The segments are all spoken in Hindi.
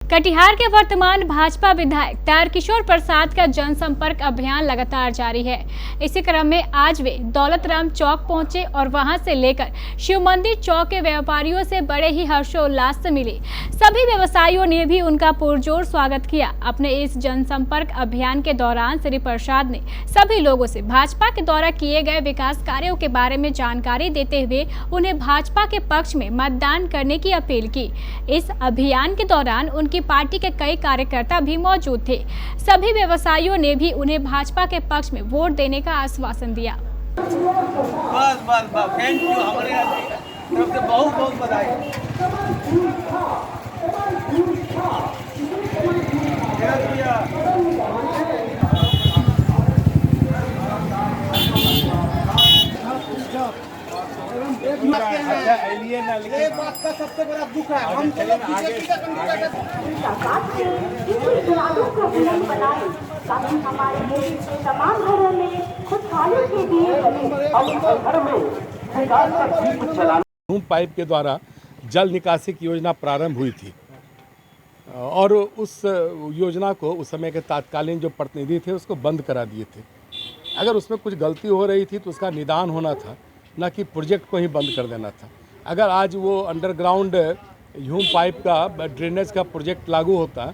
कटिहार के वर्तमान भाजपा विधायक तारकिशोर प्रसाद का जनसंपर्क अभियान लगातार जारी है। इसी क्रम में आज वे दौलतराम चौक पहुंचे और वहां से लेकर शिव मंदिर चौक के व्यापारियों से बड़े ही हर्षोल्लास से मिले। सभी व्यवसायियों ने भी उनका पुरजोर स्वागत किया। अपने इस जनसंपर्क अभियान के दौरान श्री प्रसाद ने सभी लोगों से भाजपा के द्वारा किए गए विकास कार्यों के बारे में जानकारी देते हुए उन्हें भाजपा के पक्ष में मतदान करने की अपील की। इस अभियान के दौरान उनकी पार्टी के कई कार्यकर्ता भी मौजूद थे। सभी व्यवसायियों ने भी उन्हें भाजपा के पक्ष में वोट देने का आश्वासन दिया। बस बस बस थैंक यू, हमारे तरफ से बहुत बहुत बधाई। ये बात का सबसे बड़ा दुख है, हम तो लोग बीजेपी का कैंडिडेट ताकि हमारे देश के तमाम घरों में खुशहाली के लिए होम पाइप के द्वारा जल निकासी की योजना प्रारंभ हुई थी और उस योजना को उस समय के तत्कालीन जो प्रतिनिधि थे उसको बंद करा दिए थे। अगर उसमें कुछ गलती हो रही थी तो उसका निदान होना था, न कि प्रोजेक्ट को ही बंद कर देना था। अगर आज वो अंडरग्राउंड ह्यूम पाइप का ड्रेनेज का प्रोजेक्ट लागू होता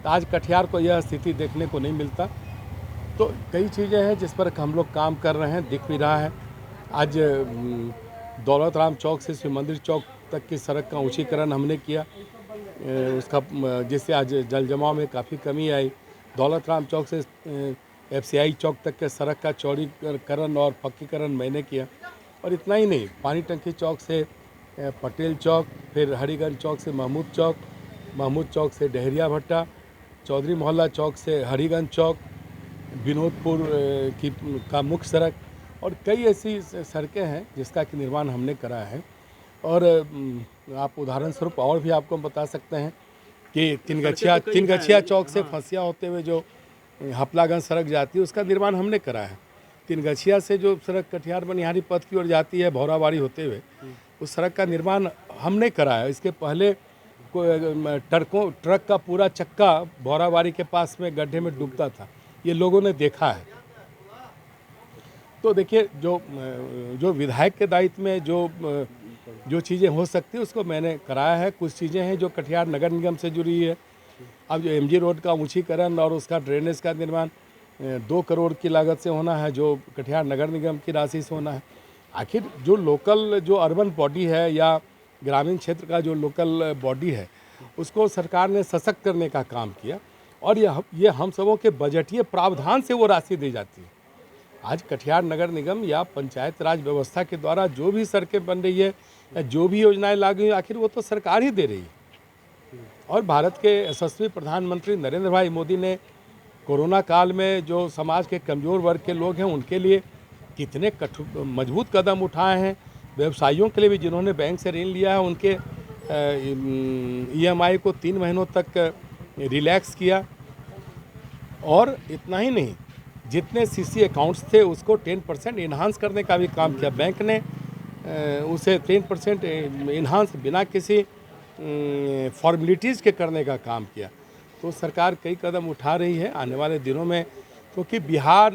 तो आज कटिहार को यह स्थिति देखने को नहीं मिलता। तो कई चीज़ें हैं जिस पर हम लोग काम कर रहे हैं, दिख भी रहा है। आज दौलतराम चौक से शिव मंदिर चौक तक की सड़क का ऊंचीकरण हमने किया, उसका जिससे आज जल जमाव में काफ़ी कमी आई। दौलतराम चौक से FCI चौक तक के सड़क का चौड़ीकरण और पक्कीकरण मैंने किया। और इतना ही नहीं, पानी टंकी चौक से पटेल चौक, फिर हरिगंज चौक से महमूद चौक से डहरिया भट्टा, चौधरी मोहल्ला चौक से हरिगंज चौक, विनोदपुर का मुख्य सड़क और कई ऐसी सड़कें हैं जिसका कि निर्माण हमने करा है। और आप उदाहरण स्वरूप और भी आपको बता सकते हैं कि तिनगछिया चौक से फंसिया होते हुए जो हपलागंज सड़क जाती है उसका निर्माण हमने करा है। तिनगछिया से जो सड़क कटिहार बनिहारी पथ की ओर जाती है भौराबाड़ी होते हुए, उस सड़क का निर्माण हमने करा है। इसके पहले ट्रक का पूरा चक्का भौराबाड़ी के पास में गड्ढे में डूबता था, ये लोगों ने देखा है। तो देखिए, जो विधायक के दायित्व में जो चीज़ें हो सकती है उसको मैंने कराया है। कुछ चीज़ें हैं जो कटिहार नगर निगम से जुड़ी है। अब जो MG रोड का ऊंचीकरण और उसका ड्रेनेज का निर्माण 2 करोड़ की लागत से होना है, जो कटिहार नगर निगम की राशि से होना है। आखिर जो लोकल जो अर्बन बॉडी है या ग्रामीण क्षेत्र का जो लोकल बॉडी है उसको सरकार ने सशक्त करने का काम किया और ये हम सबों के बजटीय प्रावधान से वो राशि दी जाती है। आज कटिहार नगर निगम या पंचायत राज व्यवस्था के द्वारा जो भी सड़कें बन रही है या जो भी योजनाएं लागू हुई, आखिर वो तो सरकार ही दे रही है। और भारत के यशस्वी प्रधानमंत्री नरेंद्र भाई मोदी ने कोरोना काल में जो समाज के कमज़ोर वर्ग के लोग हैं उनके लिए कितने मजबूत कदम उठाए हैं। व्यवसायियों के लिए भी जिन्होंने बैंक से ऋण लिया है उनके EMI को 3 महीनों तक रिलैक्स किया। और इतना ही नहीं, जितने CC अकाउंट्स थे उसको 10% इन्हांस करने का भी काम किया। बैंक ने उसे 10% इन्हांस बिना किसी फॉर्मेलिटीज़ के करने का काम किया। तो सरकार कई कदम उठा रही है आने वाले दिनों में, क्योंकि बिहार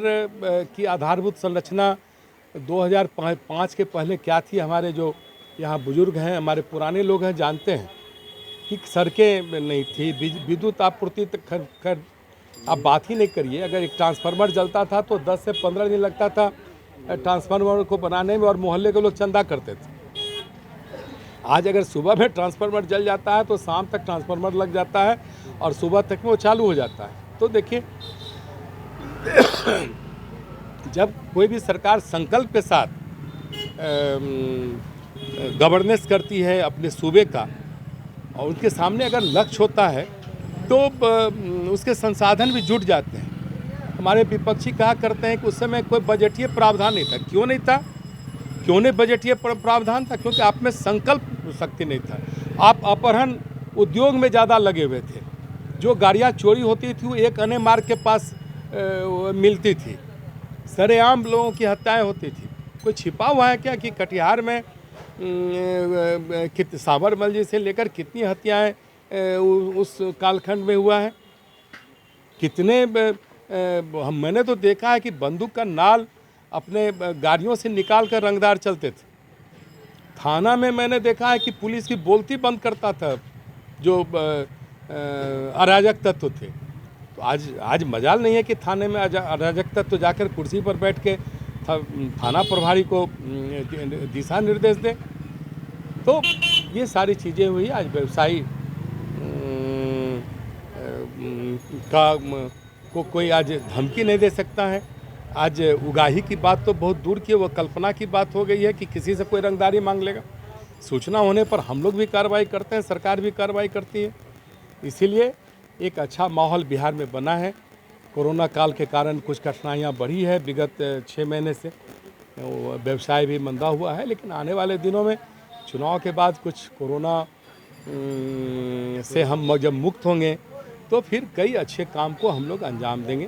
की आधारभूत संरचना 2005 के पहले क्या थी। हमारे जो यहाँ बुजुर्ग हैं, हमारे पुराने लोग हैं, जानते हैं कि सड़कें नहीं थी, विद्युत आपूर्ति तक खैर आप बात ही नहीं करिए। अगर एक ट्रांसफार्मर जलता था तो 10 से 15 दिन लगता था ट्रांसफार्मर को बनाने में और मोहल्ले के लोग चंदा करते थे। आज अगर सुबह में ट्रांसफार्मर जल जाता है तो शाम तक ट्रांसफार्मर लग जाता है और सुबह तक में वो चालू हो जाता है। तो देखिए, जब कोई भी सरकार संकल्प के साथ गवर्नेंस करती है अपने सूबे का और उनके सामने अगर लक्ष्य होता है तो उसके संसाधन भी जुट जाते हैं। हमारे विपक्षी कहा करते हैं कि उस समय कोई बजटीय प्रावधान नहीं था। क्यों नहीं था? क्यों नहीं बजटीय प्रावधान था? क्योंकि आप में संकल्प शक्ति नहीं था। आप अपहरण उद्योग में ज़्यादा लगे हुए थे। जो गाड़ियाँ चोरी होती थी वो एक अने मार्ग के पास मिलती थी। सरेआम लोगों की हत्याएं होती थी। कोई छिपा हुआ है क्या कि कटिहार में साबरमल जी से लेकर कितनी हत्याएं उस कालखंड में हुआ है। कितने मैंने तो देखा है कि बंदूक का नाल अपने गाड़ियों से निकाल कर रंगदार चलते थे। थाना में मैंने देखा है कि पुलिस की बोलती बंद करता था जो अराजक तत्व थे। तो आज मजाल नहीं है कि थाने में अराजक तत्व जाकर कुर्सी पर बैठ के थाना प्रभारी को दिशा निर्देश दे। तो ये सारी चीज़ें हुई। आज व्यवसायी को कोई आज धमकी नहीं दे सकता है। आज उगाही की बात तो बहुत दूर की, वो कल्पना की बात हो गई है कि किसी से कोई रंगदारी मांग लेगा। सूचना होने पर हम लोग भी कार्रवाई करते हैं, सरकार भी कार्रवाई करती है। इसीलिए एक अच्छा माहौल बिहार में बना है। कोरोना काल के कारण कुछ कठिनाइयाँ बढ़ी है विगत 6 महीने से, व्यवसाय भी मंदा हुआ है। लेकिन आने वाले दिनों में चुनाव के बाद कुछ कोरोना से हम जब मुक्त होंगे तो फिर कई अच्छे काम को हम लोग अंजाम देंगे।